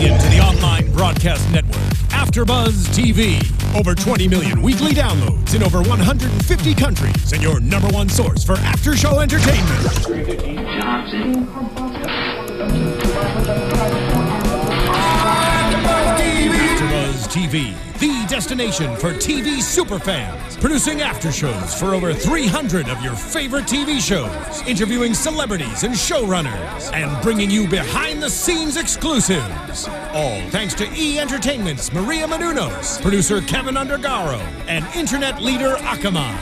into the online broadcast network, AFTERBUZZ TV. Over 20 million weekly downloads in over 150 countries, and your #1 source for after-show entertainment. AFTERBUZZ TV, the destination for TV superfans. Producing aftershows for over 300 of your favorite TV shows. Interviewing celebrities and showrunners. And bringing you behind-the-scenes exclusives. All thanks to E! Entertainment's Maria Menounos, producer Kevin Undergaro, and internet leader Akamai.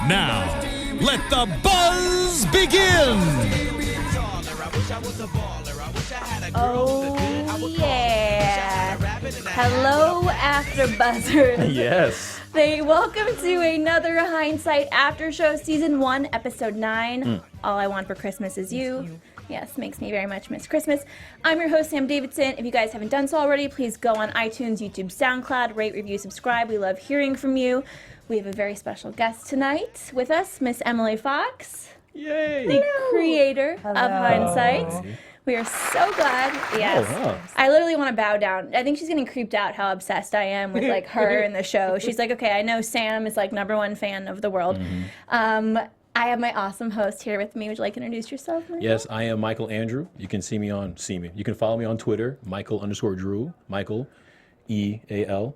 Now, let the buzz begin! Oh, yeah. Hello, AfterBuzzers. Yes. Welcome to another Hindsight After Show, Season 1, Episode 9. All I Want for Christmas is You. Yes, makes me very much miss Christmas. I'm your host, Sam Davidson. If you guys haven't done so already, please go on iTunes, YouTube, SoundCloud, rate, review, subscribe. We love hearing from you. We have a very special guest tonight with us, Miss Emily Fox. Yay! The creator of Hindsight. We are so glad. Yes. Oh, wow. I literally want to bow down. I think she's getting creeped out how obsessed I am with like her and the show. She's like, okay, I know Sam is like #1 fan of the world. I have my awesome host here with me. Would you like to introduce yourself, Michael? Yes, I am Micheal Andrew. You can You can follow me on Twitter, Micheal_Drew, Micheal, E-A-L.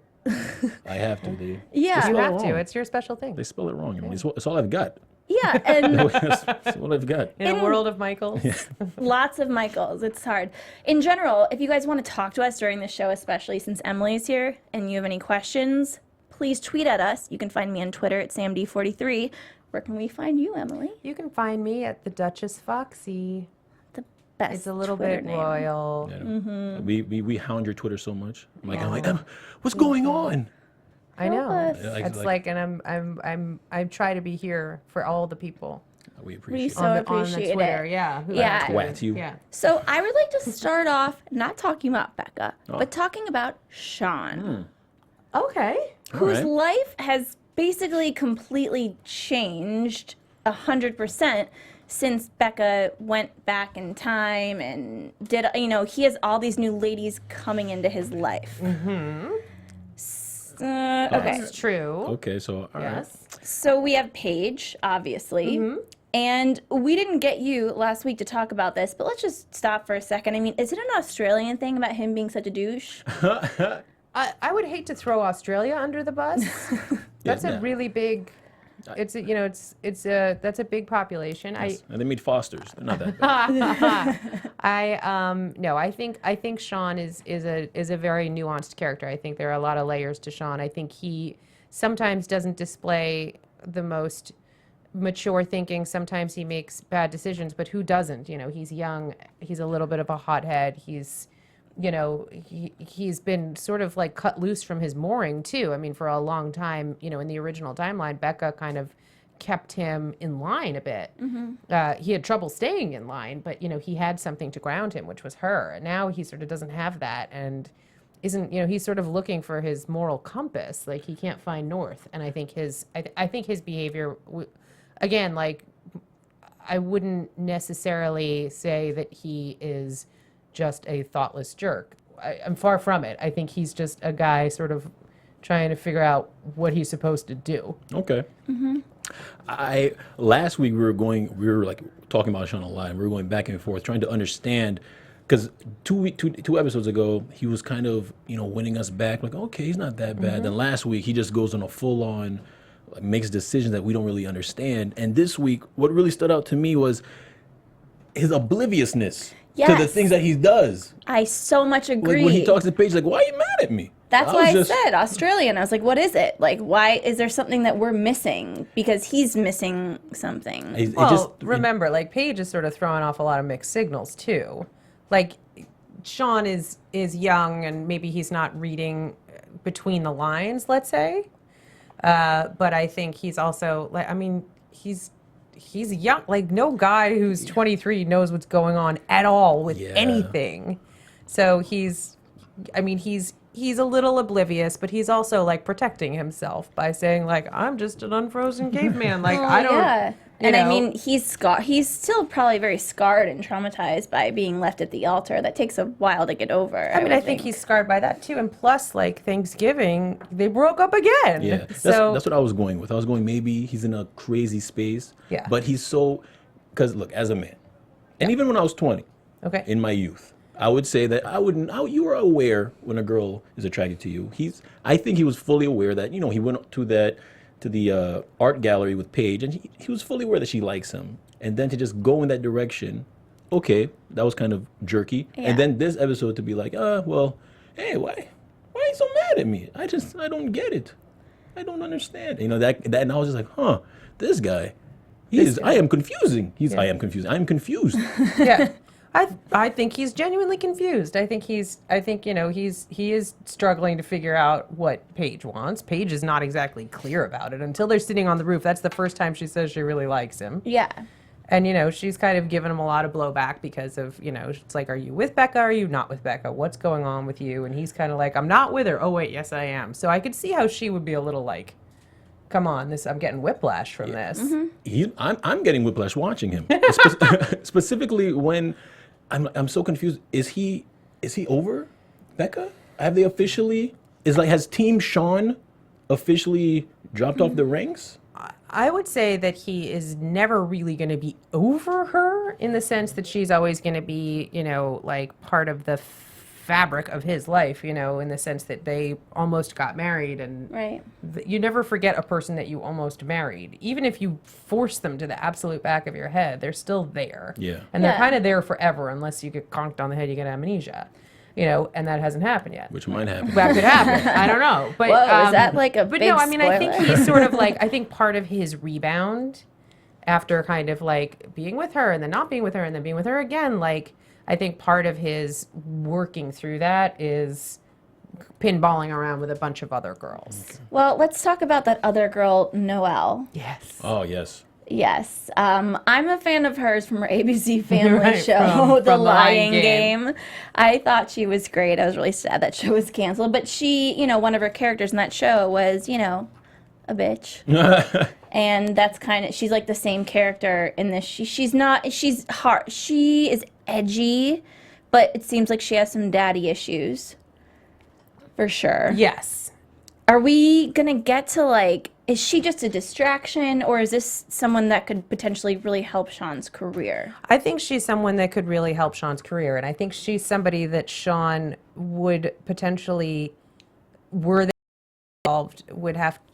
I have to. Yeah. You have to. It's your special thing. They spell it wrong. I mean, it's all I've got. Yeah, and That's what I've got. In a world of Michaels. Yeah. Lots of Michaels. It's hard. In general, if you guys want to talk to us during the show, especially since Emily's here, and you have any questions, please tweet at us. You can find me on Twitter at SamD43. Where can we find you, Emily? You can find me at the Duchess Foxy. The best. It's a little Twitter bit name. royal. Yeah. We hound your Twitter so much. I'm like, Emma, what's going on? I know. Help us. It's like, and I try to be here for all the people. We appreciate so it. on the appreciate Twitter, it. yeah. Yeah. Twat you. Yeah. So I would like to start off not talking about Becca, but talking about Shawn, Okay. whose right. life has basically completely changed 100% since Becca went back in time and did, he has all these new ladies coming into his life. Okay. That's true. Okay, so all right. Yes. So we have Paige, obviously. And we didn't get you last week to talk about this, but let's just stop for a second. I mean, is it an Australian thing about him being such a douche? I would hate to throw Australia under the bus. That's a really big. That's a big population. Yes. And they meet Fosters. They're not that bad. I think Shawn is a very nuanced character. I think there are a lot of layers to Shawn. I think he sometimes doesn't display the most mature thinking. Sometimes he makes bad decisions, but who doesn't? He's young. He's a little bit of a hothead. He's been sort of like cut loose from his mooring too. I mean, for a long time, in the original timeline, Becca kind of kept him in line a bit. He had trouble staying in line, but he had something to ground him, which was her. And now he sort of doesn't have that, and isn't, he's sort of looking for his moral compass. Like he can't find north. And I think his behavior, again, like I wouldn't necessarily say that he is just a thoughtless jerk. I'm far from it. I think he's just a guy sort of trying to figure out what he's supposed to do. Okay. Last week we were like talking about Shawn a lot, and we were going back and forth trying to understand, because two episodes ago he was kind of winning us back, like okay, he's not that bad. Then last week he just goes on a full on, makes decisions that we don't really understand. And this week what really stood out to me was his obliviousness to the things that he does. I so much agree. Like when he talks to Paige, like, why are you mad at me? That's why I said Australian. I was like, what is it? Like, why is there something that we're missing? Because he's missing something. Remember, like Paige is sort of throwing off a lot of mixed signals too. Like Shawn is young and maybe he's not reading between the lines, let's say. But I think he's also like, I mean, he's young. Like no guy who's 23 knows what's going on at all with anything. So he's a little oblivious, but he's also like protecting himself by saying like, I'm just an unfrozen caveman. Like And I know? mean, he's still probably very scarred and traumatized by being left at the altar. That takes a while to get over. I mean, I think he's scarred by that too. And plus, like Thanksgiving, they broke up again. Yeah, So that's what I was going with. I was going, maybe he's in a crazy space. Yeah. But he's so, because look, as a man, and even when I was 20, okay. in my youth, I would say that you were aware when a girl is attracted to you. I think he was fully aware that, he went to the art gallery with Paige, and he was fully aware that she likes him. And then to just go in that direction, okay, that was kind of jerky. Yeah. And then this episode to be like, well, hey, why are you so mad at me? I don't get it. I don't understand. That and I was just like, this guy, I am confusing. I am confused. I am confused. Yeah. I think he's genuinely confused. I think he is struggling to figure out what Paige wants. Paige is not exactly clear about it until they're sitting on the roof. That's the first time she says she really likes him. Yeah. And she's kind of given him a lot of blowback because of, it's like, are you with Becca? Or are you not with Becca? What's going on with you? And he's kind of like, I'm not with her. Oh wait, yes I am. So I could see how she would be a little like, come on, I'm getting whiplash from this. Mm-hmm. I'm getting whiplash watching him. Specifically when I'm so confused. Is he over Becca? Have they officially? Has Team Shawn officially dropped off the ranks? I would say that he is never really going to be over her in the sense that she's always going to be, like part of the fabric of his life, in the sense that they almost got married, and Right. You never forget a person that you almost married. Even if you force them to the absolute back of your head, they're still there. Yeah. And they're Yeah. kind of there forever unless you get conked on the head, you get amnesia. And that hasn't happened yet. Which might happen. That could happen. I don't know. But Whoa, is that like a But big no, I mean, I think spoiler? he's sort of like, I think part of his rebound after kind of like being with her and then not being with her and then being with her again, like, I think part of his working through that is pinballing around with a bunch of other girls. Well, let's talk about that other girl, Noel. Yes. Oh yes. Yes. I'm a fan of hers from her ABC Family Right, show, from The The Lying Lying Game. I thought she was great. I was really sad that show was canceled. But she, one of her characters in that show was, a bitch. And that's she's like the same character in this. She's hard. She is edgy, but it seems like she has some daddy issues. For sure. Yes. Are we gonna get to is she just a distraction, or is this someone that could potentially really help Shawn's career? I think she's someone that could really help Shawn's career. And I think she's somebody that Shawn would potentially, were they involved,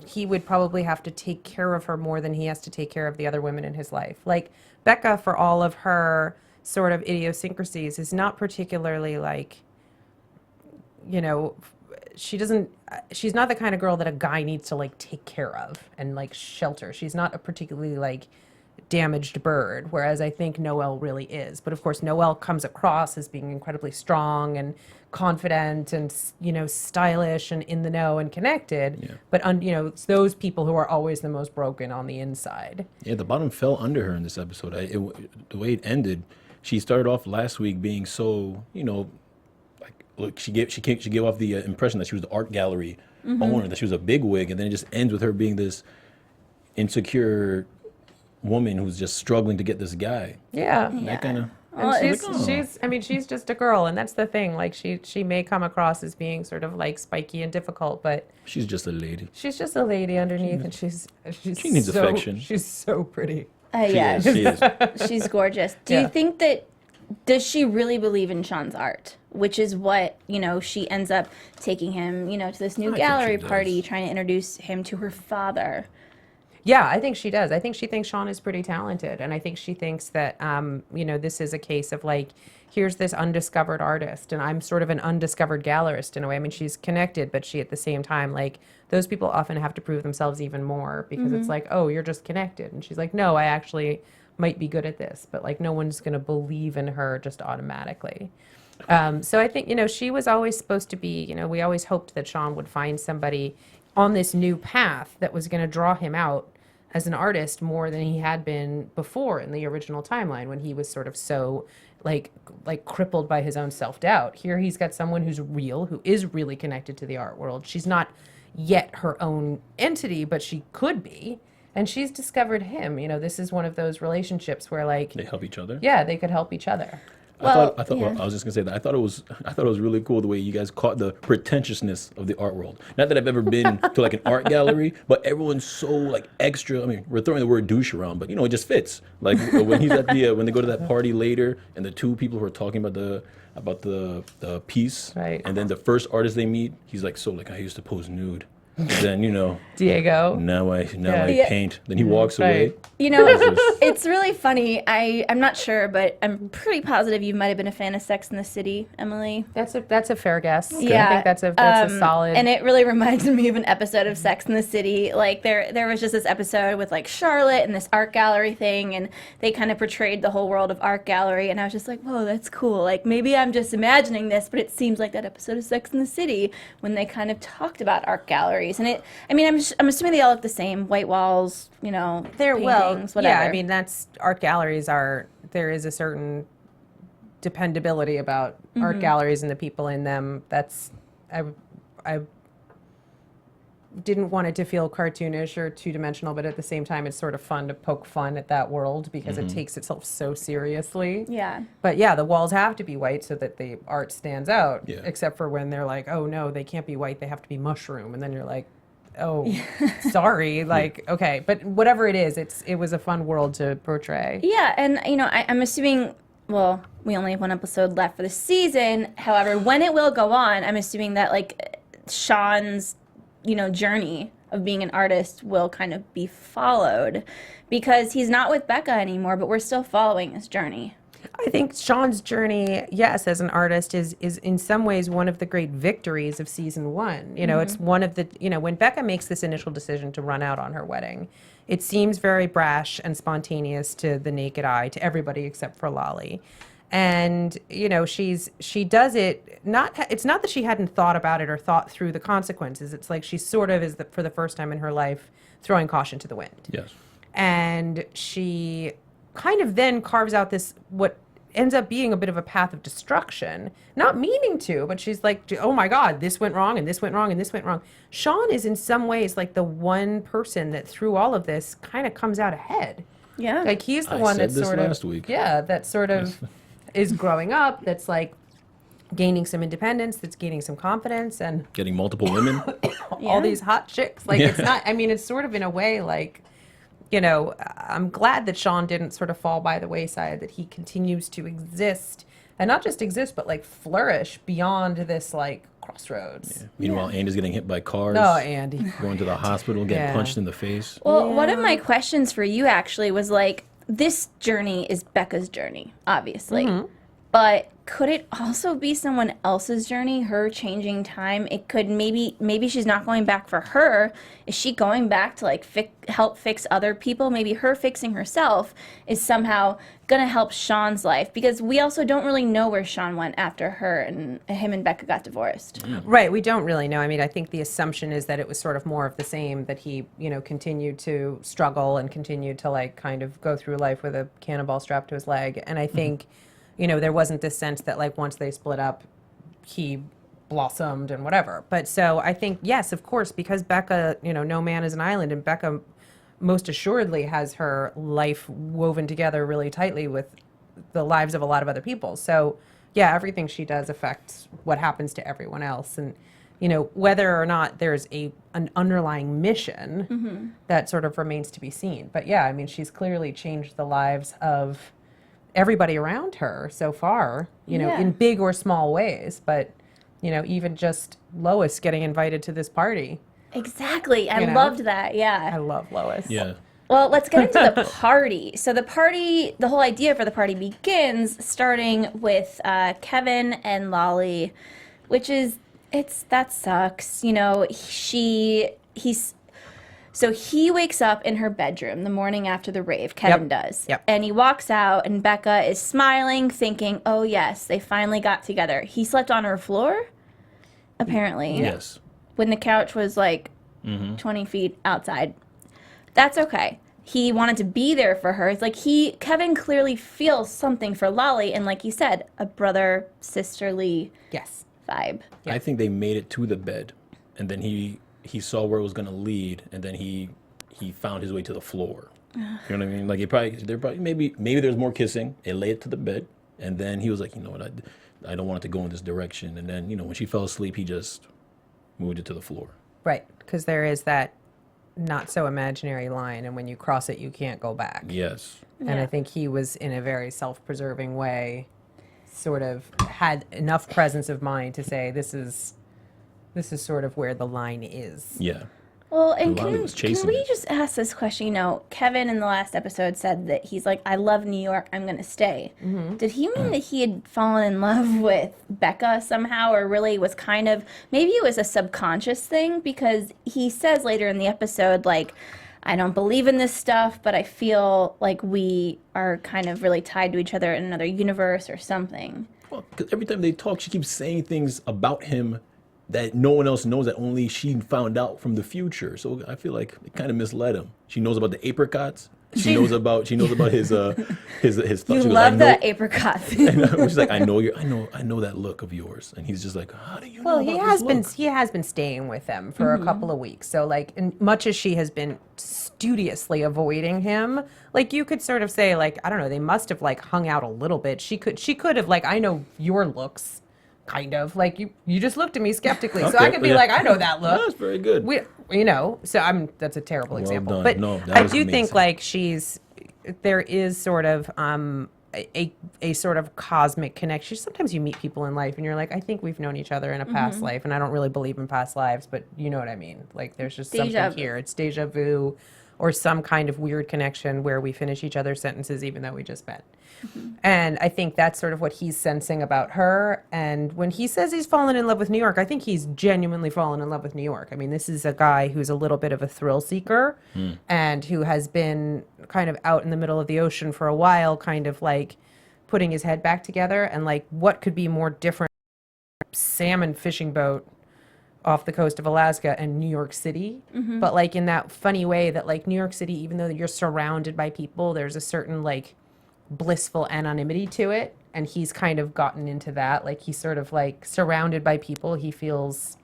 he would probably have to take care of her more than he has to take care of the other women in his life. Like Becca, for all of her sort of idiosyncrasies, is not particularly she's not the kind of girl that a guy needs to take care of and shelter. She's not a particularly damaged bird, whereas I think Noel really is. But of course, Noel comes across as being incredibly strong and confident and stylish and in the know and connected. Yeah. But it's those people who are always the most broken on the inside. Yeah, the bottom fell under her in this episode. The way it ended, she started off last week being so, look, she gave off the impression that she was the art gallery owner, that she was a bigwig, and then it just ends with her being this insecure woman who's just struggling to get this guy. Yeah. That kind of. And she's just a girl, and that's the thing. She may come across as being sort of spiky and difficult, but She's just a lady. she's just a lady underneath, and she needs affection. She's so pretty. Yeah, She is. she's gorgeous. Do Yeah. you think does she really believe in Shawn's art? Which is what, she ends up taking him, to this new I think gallery she does. party, trying to introduce him to her father. Yeah, I think she does. I think she thinks Shawn is pretty talented, and I think she thinks that this is a case of here's this undiscovered artist, and I'm sort of an undiscovered gallerist in a way. I mean, she's connected, but she at the same time those people often have to prove themselves even more because it's oh, you're just connected, and she's like, no, I actually might be good at this, but no one's going to believe in her just automatically. So I think, she was always supposed to be, we always hoped that Shawn would find somebody on this new path that was going to draw him out as an artist more than he had been before in the original timeline when he was sort of so crippled by his own self-doubt. Here he's got someone who's real, who is really connected to the art world. She's not yet her own entity, but she could be. And she's discovered him. You know, this is one of those relationships where like They help each other. yeah, they could help each other. Well, I was just gonna say that I thought it was really cool the way you guys caught the pretentiousness of the art world. Not that I've ever been to like an art gallery, but everyone's so like extra. I mean, we're throwing the word douche around, but you know it just fits. Like when he's at the when they go to that party later, and the two people who are talking about the piece, Right. and then the first artist they meet, he's like, so like I used to pose nude. And then Diego. now I Yeah. paint. Then he walks away. Right. You know, it's really funny. I'm not sure, but I'm pretty positive you might have been a fan of Sex in the City, Emily. That's a fair guess. Yeah, I think that's a solid. And it really reminded me of an episode of Sex in the City. Like there was just this episode with like Charlotte and this art gallery thing, and they kind of portrayed the whole world of art gallery. And I was just like, whoa, that's cool. Like maybe I'm just imagining this, but it seems like that episode of Sex in the City when they kind of talked about art galleries. And I'm assuming they all look the same, white walls, you know, There, paintings, whatever. yeah, I mean, that's art galleries there is a certain dependability about art galleries and the people in them. I didn't want it to feel cartoonish or two-dimensional, but at the same time, it's sort of fun to poke fun at that world because it takes itself so seriously. Yeah. But yeah, the walls have to be white so that the art stands out, Yeah. except for when they're like, oh no, they can't be white, they have to be mushroom. And then you're like, oh, sorry, like, okay. But whatever it is, it was a fun world to portray. Yeah, and you know, I'm assuming. Well, we only have one episode left for the season. However, when it will go on, I'm assuming that like Shawn's, you know, journey of being an artist will kind of be followed, because he's not with Becca anymore, but we're still following his journey. I think Shawn's journey, yes, as an artist is in some ways one of the great victories of season one. You know, it's one of the, you know, when Becca makes this initial decision to run out on her wedding, it seems very brash and spontaneous to the naked eye, to everybody except for Lolly. And, you know, she does it, it's not that she hadn't thought about it or thought through the consequences. It's like she sort of is, for the first time in her life, throwing caution to the wind. Yes. And she kind of then carves out this, what ends up being a bit of a path of destruction, not meaning to, but she's like, oh my God, this went wrong and this went wrong and this went wrong. Shawn is in some ways like the one person that through all of this kind of comes out ahead. Yeah. Like he's the I one said that's this sort of, last week. yeah, that sort of is growing up, that's like gaining some independence, that's gaining some confidence, and Getting multiple women. all these hot chicks. Like it's not, I mean, it's sort of in a way like, you know, I'm glad that Shawn didn't sort of fall by the wayside, that he continues to exist, and not just exist, but like flourish beyond this like crossroads. Meanwhile, Andy's getting hit by cars. No, Andy. Going to the hospital, getting Yeah. punched in the face. Well, one of my questions for you actually was like, this journey is Becca's journey, obviously. But could it also be someone else's journey, her changing time? It could maybe she's not going back for her. Is she going back to like help fix other people? Maybe her fixing herself is somehow going to help Shawn's life, because we also don't really know where Shawn went after him and Becca got divorced. Right, we don't really know. I mean, I think the assumption is that it was sort of more of the same, that he, you know, continued to struggle and continued to like kind of go through life with a cannonball strapped to his leg. And I think, you know, there wasn't this sense that like once they split up, he blossomed and whatever. But so I think, yes, of course, because Becca, you know, no man is an island, and Becca most assuredly has her life woven together really tightly with the lives of a lot of other people. So yeah, everything she does affects what happens to everyone else. And, you know, whether or not there's an underlying mission, that sort of remains to be seen. But yeah, I mean, she's clearly changed the lives of everybody around her so far, you know, Yeah. in big or small ways. But, you know, even just Lois getting invited to this party. Exactly. I You know? loved that. Yeah. I love Lois. Yeah. Well, let's get into the party. So the whole idea for the party begins starting with Kevin and Lolly, which is, that sucks. You know, so he wakes up in her bedroom the morning after the rave, Kevin does. Yep. And he walks out and Becca is smiling, thinking, oh yes, they finally got together. He slept on her floor, apparently. Yes. When the couch was like 20 feet outside. That's okay. He wanted to be there for her. It's like Kevin clearly feels something for Lolly, and like you said, a brother sisterly Yes. vibe. I think they made it to the bed, and then he saw where it was going to lead, and then he he found his way to the floor. You know what I mean? Like maybe there's more kissing. They lay it to the bed, and then he was like, you know what, I don't want it to go in this direction. And then, you know, when she fell asleep, he just moved it to the floor. Right, because there is that not so imaginary line, and when you cross it, you can't go back. Yes. And I think he was, in a very self-preserving way, sort of had enough presence of mind to say, this is sort of where the line is. Yeah. Well, and Lolly was can chasing we it. just ask this question? You know, Kevin in the last episode said that he's like, I love New York, I'm going to stay. Did he mean that he had fallen in love with Becca somehow, or really was kind of, maybe it was a subconscious thing? Because he says later in the episode, like, I don't believe in this stuff, but I feel like we are kind of really tied to each other in another universe or something. Well, because every time they talk, she keeps saying things about him that no one else knows, that only she found out from the future. So I feel like it kind of misled him. She knows about the apricots. She knows about his thoughts. You love the apricots. She's like, I know that look of yours, and he's just like, how do you know? Well, about he has been staying with them for a couple of weeks. So like, and much as she has been studiously avoiding him, like you could sort of say, like, I don't know, they must have like hung out a little bit. She could have, like, I know your looks, kind of like you just looked at me skeptically, so I could be like, I know that look. That's very good. So that's a terrible example, done. but No, that I was do think amazing. like there is sort of a sort of cosmic connection. Sometimes you meet people in life and you're like, I think we've known each other in a past life, and I don't really believe in past lives, but you know what I mean. Like there's just something here. It's deja vu, or some kind of weird connection where we finish each other's sentences even though we just met. And I think that's sort of what he's sensing about her. And when he says he's fallen in love with New York, I think he's genuinely fallen in love with New York. I mean, this is a guy who's a little bit of a thrill seeker and who has been kind of out in the middle of the ocean for a while, kind of like putting his head back together. And like, what could be more different? Salmon fishing boat off the coast of Alaska and New York City. But like in that funny way that like New York City, even though you're surrounded by people, there's a certain like blissful anonymity to it, and he's kind of gotten into that. Like he's sort of like surrounded by people, he feels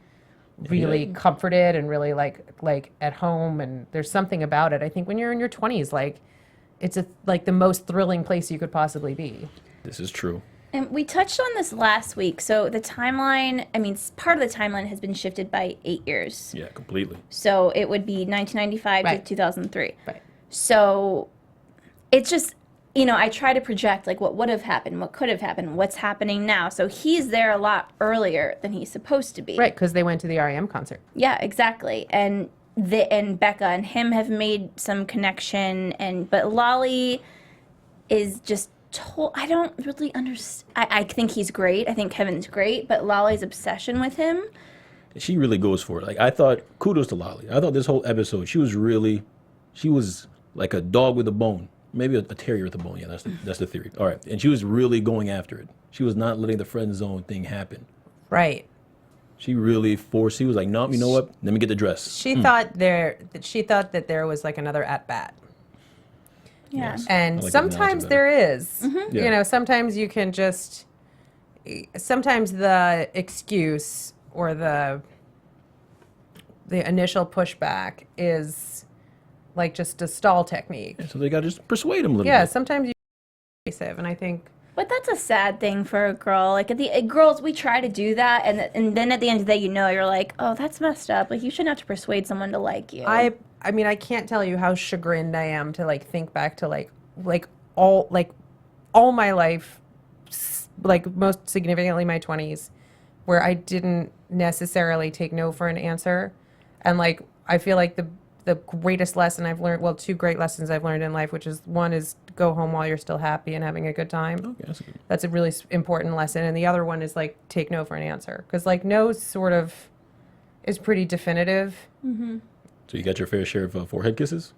really comforted and really like at home, and there's something about it. I think when you're in your 20s, like it's like the most thrilling place you could possibly be. This is true. And we touched on this last week. So the timeline, I mean, part of the timeline has been shifted by 8 years. Yeah, completely. So it would be 1995 to 2003. Right. So it's just, you know, I try to project like what would have happened, what could have happened, what's happening now. So he's there a lot earlier than he's supposed to be. Right, because they went to the REM concert. Yeah, exactly. And Becca and him have made some connection, but Lolly is just I don't really understand. I think he's great. I think Kevin's great, but Lolly's obsession with him. She really goes for it. Like I thought, kudos to Lolly. I thought this whole episode, she was like a dog with a bone. Maybe a terrier with a bone. Yeah, that's the theory. All right. And she was really going after it. She was not letting the friend zone thing happen. Right. She really forced. She was like, no, you know what? Let me get the dress. She thought that there was like another at bat. Yeah. Yes. And I like sometimes the there is. Yeah. You know, sometimes you can just sometimes the excuse or the initial pushback is like just a stall technique. So they got to just persuade him a little Yeah, bit. sometimes you evasive, and I think But that's a sad thing for a girl. Like girls, we try to do that, and then at the end of the day, you know, you're like, oh, that's messed up. Like you shouldn't have to persuade someone to like you. I mean, I can't tell you how chagrined I am to like think back to like all my life, like most significantly my 20s, where I didn't necessarily take no for an answer, and like I feel like the greatest lesson I've learned, well, two great lessons I've learned in life, which is one is go home while you're still happy and having a good time. Okay, that's good. That's a really important lesson. And the other one is like take no for an answer, because like no sort of is pretty definitive. So you got your fair share of forehead kisses?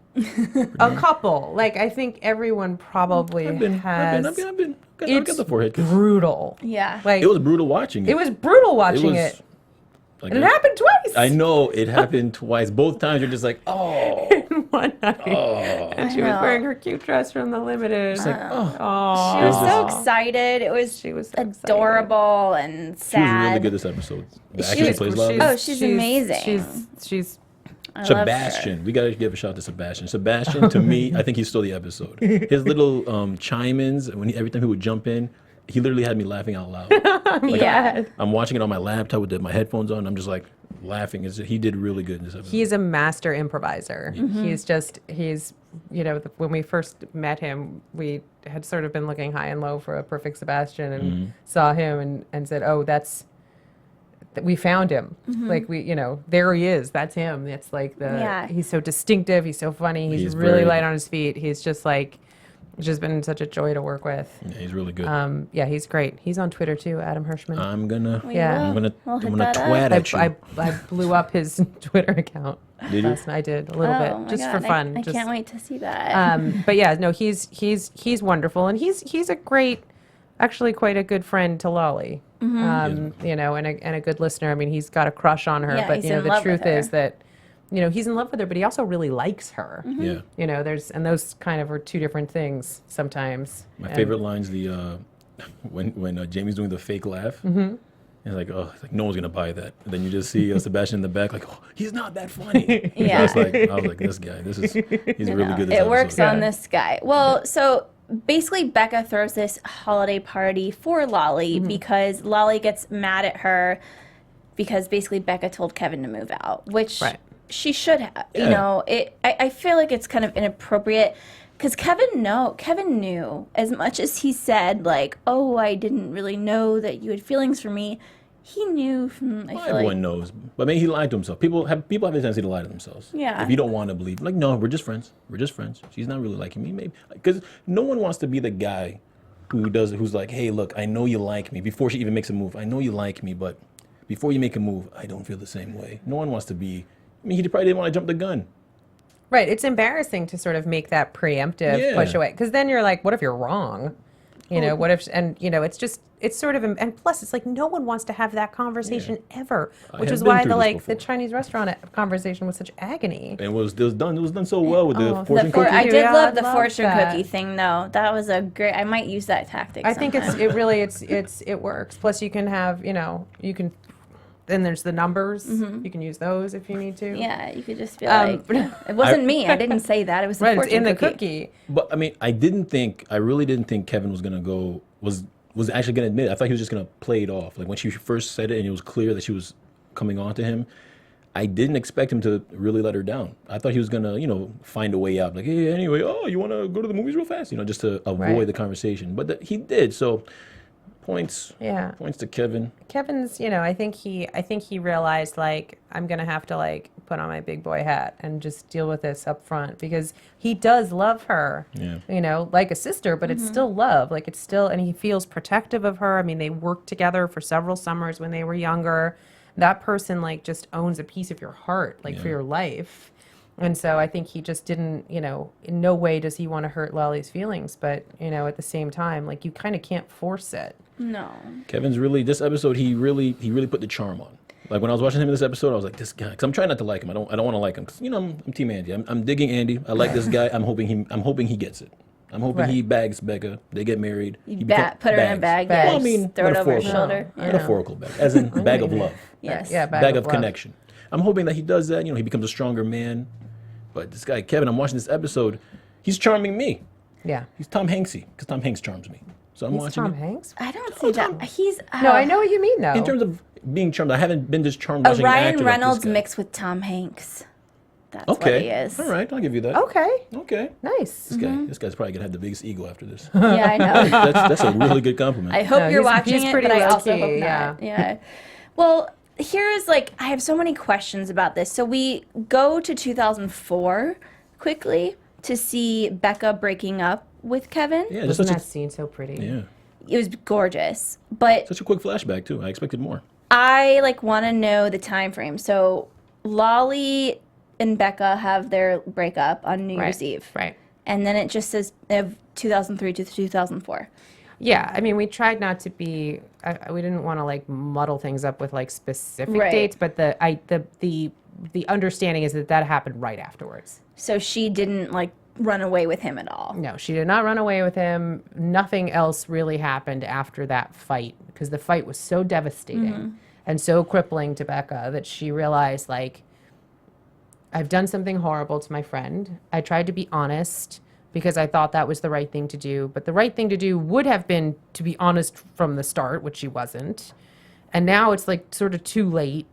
A couple. Like I think everyone probably I've got the forehead kiss. brutal. Yeah. Like It was brutal watching it. it was brutal watching it. Like, And it happened twice. I know it happened twice. Both times you're just like, oh, One night. oh. And she I was know. wearing her cute dress from the Limited. It's like, oh. Aw. She was so excited. It was She was so adorable and She was sad. really good this episode. The She actress was- plays Lolly. Oh, she's amazing. She's Sebastian, we gotta give a shout out to Sebastian. Sebastian, to me, I think he stole the episode. His little chime-ins every time he would jump in, he literally had me laughing out loud. Like, Yeah. I'm watching it on my laptop with my headphones on. I'm just like laughing. He did really good in this episode. He's a master improviser. He's when we first met him, we had sort of been looking high and low for a perfect Sebastian, and saw him and said, "Oh, we found him. Like there he is. That's him. It's like he's so distinctive. He's so funny. He's really light on his feet. He's just like, it's just been such a joy to work with. Yeah, he's really good. He's great. He's on Twitter too, Adam Hirschman. I'm gonna We'll hit that twat at you. I blew up his Twitter account. Did you? Last night. I did a little Oh my bit, just God, for fun. I can't wait to see that. But yeah, no, he's wonderful, and he's a great, actually quite a good friend to Lolly. And a good listener. I mean, he's got a crush on her, Yeah, but he's in the love with truth is her. that he's in love with her, but he also really likes her. Yeah. Those kind of are two different things sometimes. My favorite line's the when Jamie's doing the fake laugh. It's like, no one's gonna buy that. And then you just see Sebastian in the back, like, oh, he's not that funny. Yeah. I was like, this guy, he's really good. This It works episode. on this guy. Well, so basically Becca throws this holiday party for Lolly because Lolly gets mad at her because basically Becca told Kevin to move out, which she should have. Yeah. I feel like it's kind of inappropriate because Kevin knew as much as he said, like, oh, I didn't really know that you had feelings for me. He knew from, Everyone knows, but maybe he lied to himself. People have the tendency to lie to themselves. Yeah. If you don't want to believe, like, no, we're just friends. We're just friends. She's not really liking me, maybe, because no one wants to be the guy who's like, hey, look, I know you like me before she even makes a move. I know you like me, but before you make a move, I don't feel the same way. No one wants to be. I mean, he probably didn't want to jump the gun. Right. It's embarrassing to sort of make that preemptive push away, because then you're like, what if you're wrong? What if, and it's sort of, and plus it's like no one wants to have that conversation ever, which is why the Chinese restaurant conversation was such agony. And it was done so well with the fortune cookie. I did Yeah, love the I fortune that. cookie thing though. That was a great, I might use that tactic. I think it works. Plus you can have, then there's the numbers. You can use those if you need to. Yeah, you could just be like, it wasn't me. I didn't say that. It was the Right, it's fortune in the cookie. cookie. But I mean, I really didn't think Kevin was gonna go, was actually gonna admit it. I thought he was just gonna play it off. Like when she first said it and it was clear that she was coming on to him, I didn't expect him to really let her down. I thought he was gonna, find a way out. Like, hey, anyway, you wanna go to the movies real fast? Just to avoid the conversation. But he did. So points to Kevin. Kevin's, I think he realized, like, I'm gonna have to, like, put on my big boy hat and just deal with this up front, because he does love her, like a sister, but it's still love, like it's still, and he feels protective of her. I mean, they worked together for several summers when they were younger. That person, like, just owns a piece of your heart, like, for your life. And so I think he just didn't, in no way does he want to hurt Lolly's feelings, but, at the same time, like, you kind of can't force it. No. Kevin's this episode, he really put the charm on. Like when I was watching him in this episode, I was like, this guy, because I'm trying not to like him. I don't want to like him, because I'm Team Andy. I'm digging Andy. I like this guy. I'm hoping he gets it. I'm hoping he bags Becca. They get married. Put her in a bag. Well, Yeah, I mean, throw it over his metaphorical. shoulder. Yeah. Metaphorical bag, as in bag of love. Yes. Yeah, Bag of love. connection. I'm hoping that he does that. He becomes a stronger man. But this guy Kevin, I'm watching this episode. He's charming me. Yeah. He's Tom Hanksy, because Tom Hanks charms me. So I'm He's watching Tom it. Hanks? I don't see that. He's No, I know what you mean, though. In terms of being charmed, I haven't been this charmed a watching an Ryan actor like Reynolds this guy. mixed with Tom Hanks. That's Okay. what he is. All right, I'll give you that. Okay. Okay. Nice. This guy's probably gonna have the biggest ego after this. Yeah, I know. That's a really good compliment. I hope No, you're he's watching it, pretty but I also low-key, hope not. Yeah. Well, here's I have so many questions about this. So we go to 2004 quickly to see Becca breaking up with Kevin. Yeah, just Wasn't such that scene so pretty? yeah, It was gorgeous, but such a quick flashback too. I expected more. I want to know the time frame. So Lolly and Becca have their breakup on New Year's Eve. Right. And then it just says 2003 to 2004. Yeah, I mean, we tried not to be. We didn't want to muddle things up with specific Right. dates, but the understanding is that happened right afterwards. So she didn't run away with him at all. No, she did not run away with him. Nothing else really happened after that fight, because the fight was so devastating and so crippling to Becca that she realized I've done something horrible to my friend. I tried to be honest because I thought that was the right thing to do. But the right thing to do would have been to be honest from the start, which she wasn't. And now it's like sort of too late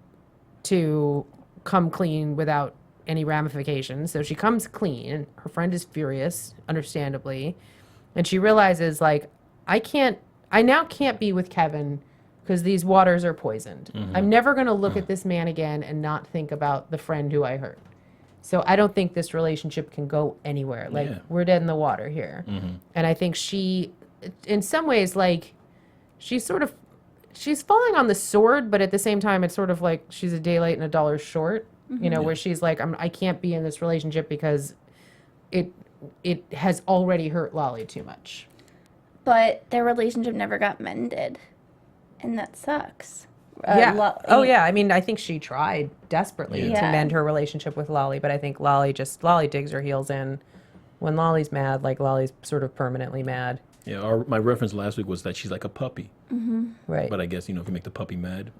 to come clean without any ramifications. So she comes clean. Her friend is furious, understandably. And she realizes, like, I now can't be with Kevin because these waters are poisoned. I'm never going to look at this man again and not think about the friend who I hurt. So I don't think this relationship can go anywhere. Like, we're dead in the water here. And I think she, in some ways, like, she's falling on the sword, but at the same time, it's sort of like she's a day late and a dollar short, you know, where she's like, I can't be in this relationship because it has already hurt Lolly too much. But their relationship never got mended. And that sucks. I mean, I think she tried desperately Yeah. to mend her relationship with Lolly, but I think Lolly digs her heels in. When Lolly's mad, like, Lolly's sort of permanently mad. Yeah, my reference last week was that she's like a puppy. Right. But I guess, if you make the puppy mad.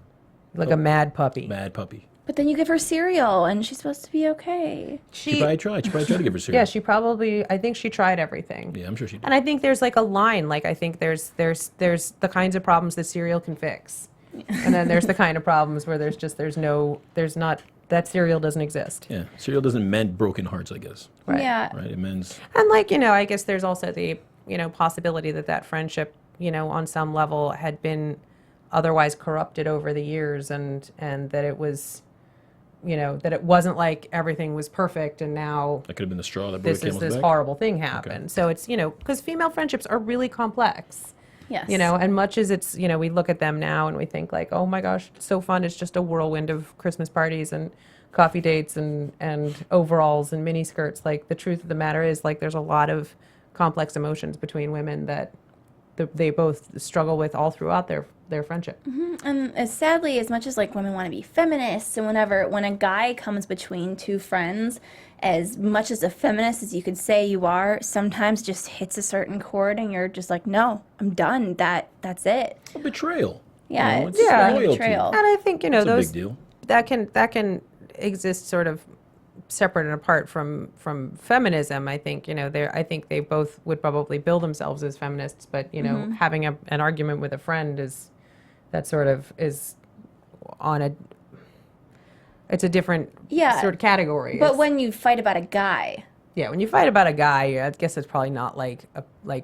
Like a mad puppy. Mad puppy. But then you give her cereal, and she's supposed to be okay. She probably tried. She probably tried to give her cereal. Yeah, I think she tried everything. Yeah, I'm sure she did. And I think there's like a line, like I think there's the kinds of problems that cereal can fix. And then there's the kind of problems where that cereal doesn't exist. Yeah, cereal doesn't mend broken hearts, I guess. Right. Yeah. Right, it mends. And like, I guess there's also the, possibility that friendship, on some level had been otherwise corrupted over the years and that it was, that it wasn't like everything was perfect and now That could have been the straw that broke this horrible thing happened. So it's, because female friendships are really complex. Yes. And much as it's, we look at them now and we think like, oh my gosh, it's so fun. It's just a whirlwind of Christmas parties and coffee dates and overalls and mini skirts. Like, the truth of the matter is, like, there's a lot of complex emotions between women that they both struggle with all throughout their friendship. And sadly, as much as like women want to be feminists and when a guy comes between two friends, as much as a feminist as you could say you are, sometimes just hits a certain chord and you're just like, no, I'm done. That's it. A betrayal. Yeah, It's it's loyalty. betrayal. And I think, It's a those big deal. that can exist sort of separate and apart from feminism. I think, I think they both would probably bill themselves as feminists, but, having an argument with a friend is it's a different sort of category. But when you fight about a guy, when you fight about a guy, I guess it's probably not like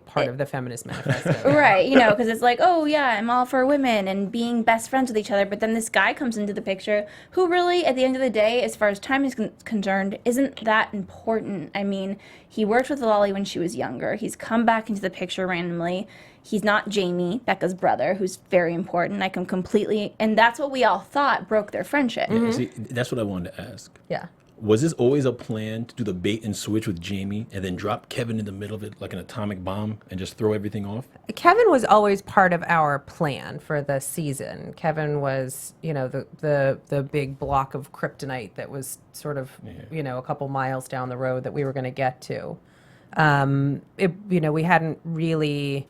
part of the feminist manifesto. right, because it's like, oh yeah, I'm all for women and being best friends with each other, but then this guy comes into the picture who really, at the end of the day, as far as time is concerned, isn't that important. I mean, he worked with Lolly when she was younger. He's come back into the picture randomly. He's not Jamie, Becca's brother, who's very important. I can completely, and that's what we all thought broke their friendship. Yeah, see, that's what I wanted to ask. Yeah. Was this always a plan to do the bait and switch with Jamie and then drop Kevin in the middle of it like an atomic bomb and just throw everything off? Kevin was always part of our plan for the season. Kevin was, the big block of kryptonite that was sort of, a couple miles down the road that we were going to get to. We hadn't really.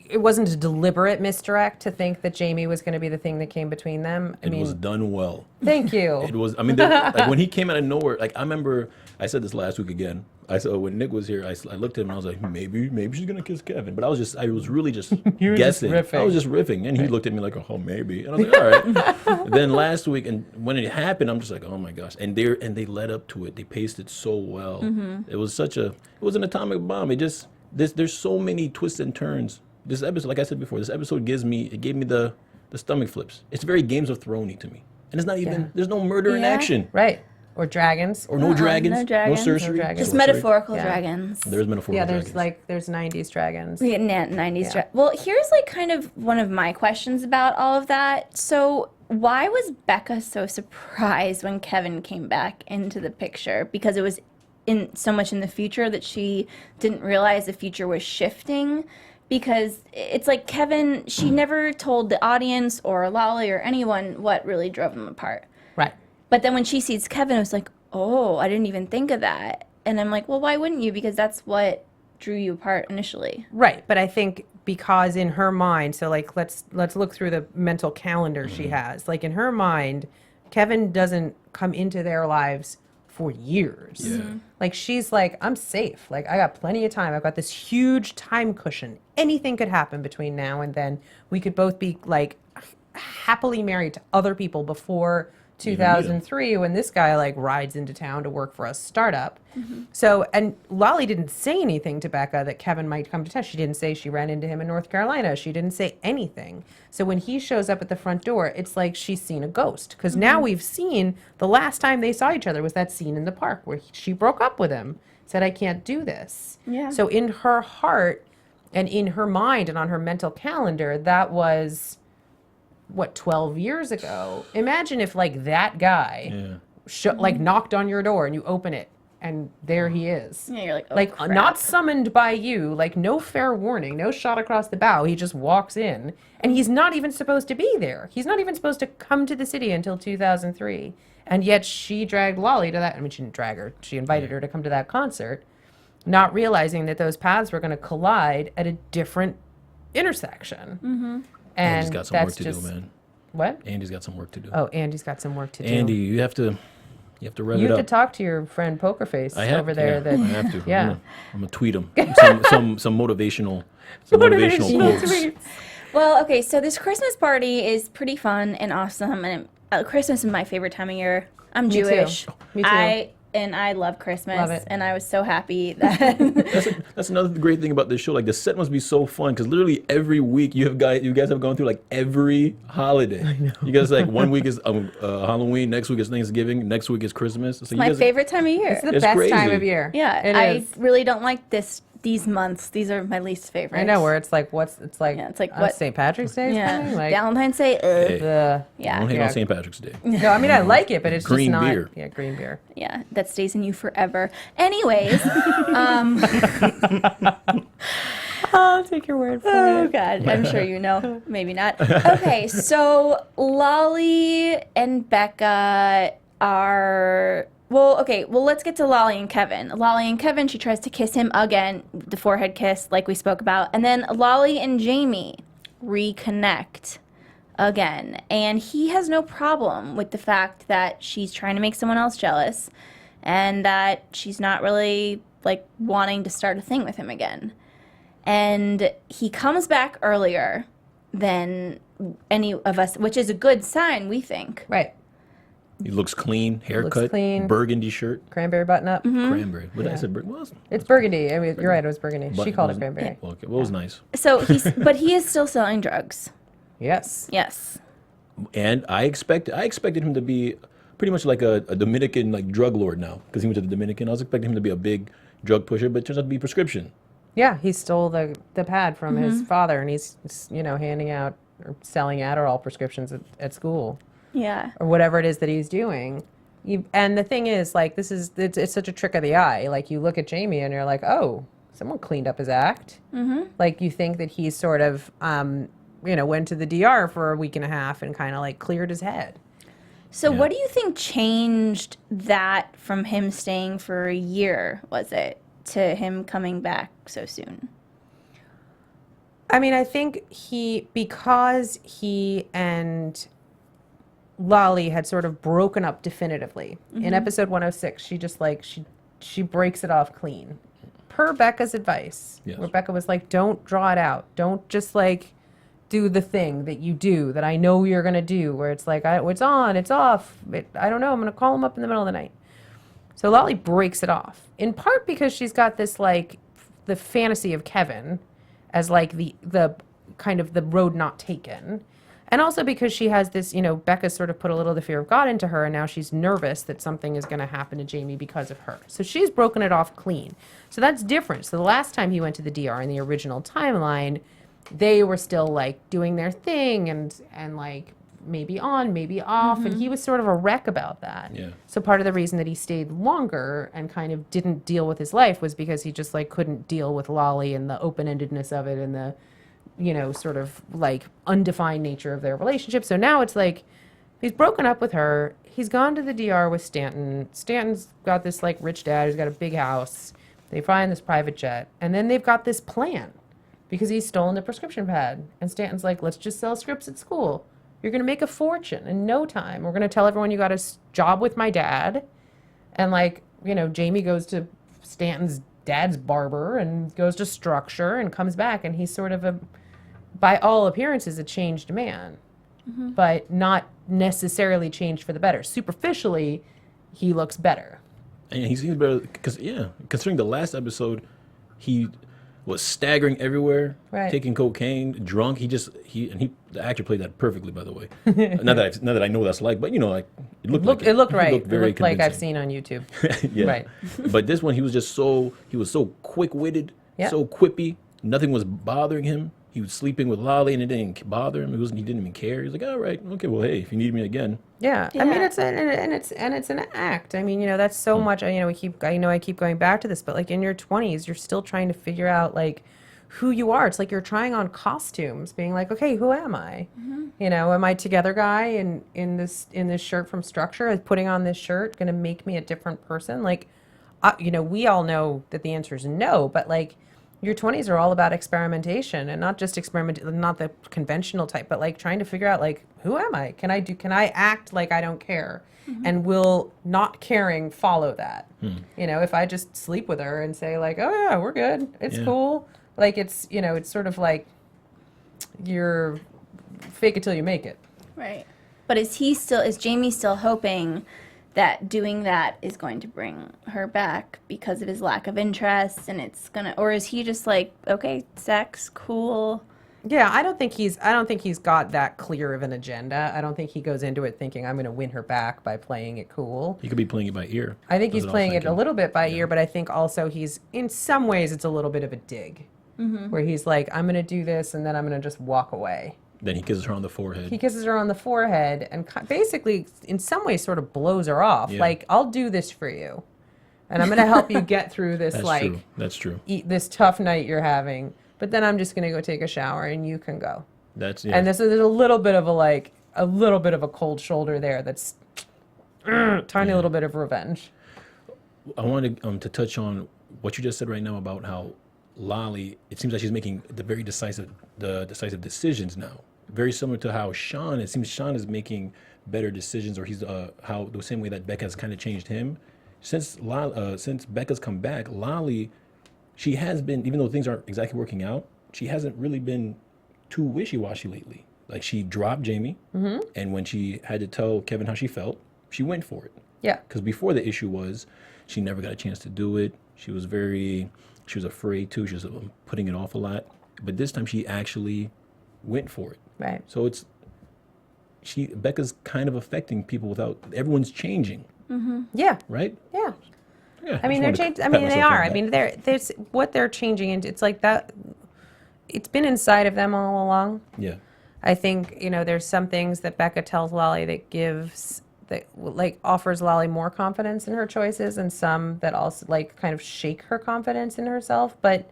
It wasn't a deliberate misdirect to think that Jamie was going to be the thing that came between them. It was done well. Thank you. It was. I mean, like when he came out of nowhere, like I remember, I said this last week again. I said when Nick was here, I looked at him and I was like, maybe she's gonna kiss Kevin. But I was really just guessing. I was just riffing, and he looked at me like, oh, maybe. And I was like, all right. Then last week, and when it happened, I'm just like, oh my gosh. And they led up to it. They paced it so well. It was it was an atomic bomb. There's so many twists and turns. This episode, like I said before, this episode gave me the stomach flips. It's very Games of Thrones to me. And it's not even, there's no murder in action. Right. Or dragons. Or no dragons. No dragons. No sorcery. No dragons. Just metaphorical dragons. There's metaphorical dragons. There's 90s dragons. Yeah, 90s. Well, here's like kind of one of my questions about all of that. So why was Becca so surprised when Kevin came back into the picture? Because it was in so much in the future that she didn't realize the future was shifting. Because it's like Kevin, she never told the audience or Lolly or anyone what really drove them apart. Right. But then when she sees Kevin, it was like, oh, I didn't even think of that. And I'm like, well, why wouldn't you? Because that's what drew you apart initially. Right. But I think because in her mind, so like let's look through the mental calendar she has. Like in her mind, Kevin doesn't come into their lives for years. Yeah. Like, she's like, I'm safe. Like, I got plenty of time. I've got this huge time cushion. Anything could happen between now and then. We could both be, like, happily married to other people before 2003 when this guy, like, rides into town to work for a startup. So, and Lolly didn't say anything to Becca that Kevin might come to town. She didn't say she ran into him in North Carolina. She didn't say anything. So when he shows up at the front door, it's like she's seen a ghost. Because now we've seen the last time they saw each other was that scene in the park where she broke up with him, said, I can't do this. Yeah. So in her heart and in her mind and on her mental calendar, that was, what, 12 years ago? Imagine if, like, that guy like knocked on your door and you open it and there he is. Yeah, you're like, oh, like crap. Not summoned by you, like no fair warning, no shot across the bow. He just walks in and he's not even supposed to be there. He's not even supposed to come to the city until 2003. And yet she dragged Lolly to that. I mean, she didn't drag her. She invited her to come to that concert, not realizing that those paths were going to collide at a different intersection. And Andy's got some that's work to just, do, man. What? Andy's got some work to do. Oh, Andy's got some work to do. Andy, you have to rev You it have up. to talk to your friend Poker Face over there. Yeah, That I have to. Yeah. I'm gonna tweet him some motivational quotes. Well, okay, so this Christmas party is pretty fun and awesome, and Christmas is my favorite time of year. I'm too. Jewish. Me too. I love Christmas. Love it. And I was so happy that That's another great thing about this show. Like, the set must be so fun because literally every week you guys have gone through like every holiday. I know. You guys, like, one week is Halloween, next week is Thanksgiving, next week is Christmas. So my favorite time of year. It's the It's best crazy. time of year. Yeah, It I is. really don't like these months. These are my least favorite. I know, where it's like, it's like what? St. Patrick's Day is coming? Like, Valentine's Day. Hey. Yeah. Don't hate Yeah. on St. Patrick's Day. no, I mean, I like it, but it's Green just not. beer. Yeah, green beer. Yeah, that stays in you forever. Anyways, I'll take your word for oh it. God, I'm sure you know. Maybe not. Okay, so Lolly and Becca are. Well, let's get to Lolly and Kevin. Lolly and Kevin, she tries to kiss him again, the forehead kiss, like we spoke about. And then Lolly and Jamie reconnect again. And he has no problem with the fact that she's trying to make someone else jealous and that she's not really, like, wanting to start a thing with him again. And he comes back earlier than any of us, which is a good sign, we think. Right. He looks clean, haircut, clean. burgundy shirt, Cranberry button up. cranberry. What did I said? It's burgundy. I mean, you're right. It was burgundy. She called it cranberry. Well, okay, well, it was nice. So but he is still selling drugs. Yes. Yes. And I expected him to be pretty much like a Dominican, like, drug lord now, because he went to the Dominican. I was expecting him to be a big drug pusher, but it turns out to be prescription. Yeah, he stole the pad from his father, and he's handing out or selling Adderall prescriptions at school. Yeah. Or whatever it is that he's doing. And the thing is, like, it's such a trick of the eye. Like, you look at Jamie and you're like, oh, someone cleaned up his act. Like, you think that he's sort of, went to the DR for a week and a half and kind of, like, cleared his head. So what do you think changed that from him staying for a year, was it, to him coming back so soon? I mean, I think because he and Lolly had sort of broken up definitively. In episode 106, she just, like, she breaks it off clean. Per Becca's advice. Yes. Where Becca was like, don't draw it out. Don't just, like, do the thing that you do that I know you're going to do, where it's like, it's on, it's off. I don't know, I'm going to call him up in the middle of the night. So Lolly breaks it off, in part because she's got this, like, the fantasy of Kevin as, like, the kind of the road not taken. And also because she has this, Becca sort of put a little of the fear of God into her, and now she's nervous that something is going to happen to Jamie because of her. So she's broken it off clean. So that's different. So the last time he went to the DR in the original timeline, they were still, like, doing their thing and like, maybe on, maybe off, and he was sort of a wreck about that. Yeah. So part of the reason that he stayed longer and kind of didn't deal with his life was because he just, like, couldn't deal with Lolly and the open-endedness of it and the, sort of, like, undefined nature of their relationship. So now it's like he's broken up with her. He's gone to the DR with Stanton. Stanton's got this, like, rich dad who's got a big house. They fly in this private jet, and then they've got this plan because he's stolen the prescription pad. And Stanton's like, let's just sell scripts at school. You're going to make a fortune in no time. We're going to tell everyone you got a job with my dad. And like, you know, Jamie goes to Stanton's dad's barber and goes to Structure and comes back. And he's sort of by all appearances, a changed man, but not necessarily changed for the better. Superficially, he looks better. And he seems better because, considering the last episode, he was staggering everywhere, taking cocaine, drunk. The actor played that perfectly, by the way. not that I know what that's like, but you know, like it looked right. It looked like I've seen on YouTube. Yeah. Right. But this one, he was so quick-witted, so quippy. Nothing was bothering him. He was sleeping with Lolly, and it didn't bother him. He didn't even care. He was like, all right, okay, well, hey, if you need me again. Yeah. I mean, it's an act. I mean, you know, that's so much. You know, I keep going back to this, but like in your 20s, you're still trying to figure out like who you are. It's like you're trying on costumes, being like, okay, who am I? You know, am I together guy in this shirt from Structure? Is putting on this shirt going to make me a different person? Like, you know, we all know that the answer is no, but like. Your 20s are all about experimentation, and not just not the conventional type, but like trying to figure out like, who am I? Can I act like I don't care? And will not caring follow that? You know, if I just sleep with her and say like, oh yeah, we're good. It's cool. Like it's, you know, it's sort of like you're fake it till you make it. Right. But is Jamie still hoping that doing that is going to bring her back because of his lack of interest, and or is he just like, okay, sex, cool? Yeah, I don't think he's got that clear of an agenda. I don't think he goes into it thinking I'm going to win her back by playing it cool. He could be playing it by ear. I think he's playing it a little bit by ear, but I think also he's, in some ways, it's a little bit of a dig, where he's like, I'm going to do this, and then I'm going to just walk away. Then he kisses her on the forehead. He kisses her on the forehead and basically, in some ways, sort of blows her off. Yeah. Like, I'll do this for you. And I'm going to help you get through this, That's true. This tough night you're having. But then I'm just going to go take a shower and you can go. And there's a little bit of a cold shoulder there that's tiny little bit of revenge. I wanted to touch on what you just said right now about how Lolly, it seems like she's making the decisive decisions now. Very similar to how Shawn, it seems Shawn is making better decisions, or he's how the same way that Becca has kind of changed him. Since Becca's come back, Lolly, she has been, even though things aren't exactly working out, she hasn't really been too wishy-washy lately. Like she dropped Jamie, and when she had to tell Kevin how she felt, she went for it. Yeah. Because before the issue was, she never got a chance to do it. She was afraid to. She was putting it off a lot. But this time she actually went for it. Right. So Becca's kind of affecting people everyone's changing. Yeah. Right? Yeah. Yeah. I mean, they're changing. I mean, they are. I mean, there's what they're changing into. It's like that. It's been inside of them all along. Yeah. I think, you know, there's some things that Becca tells Lolly that offers Lolly more confidence in her choices, and some that also like kind of shake her confidence in herself. But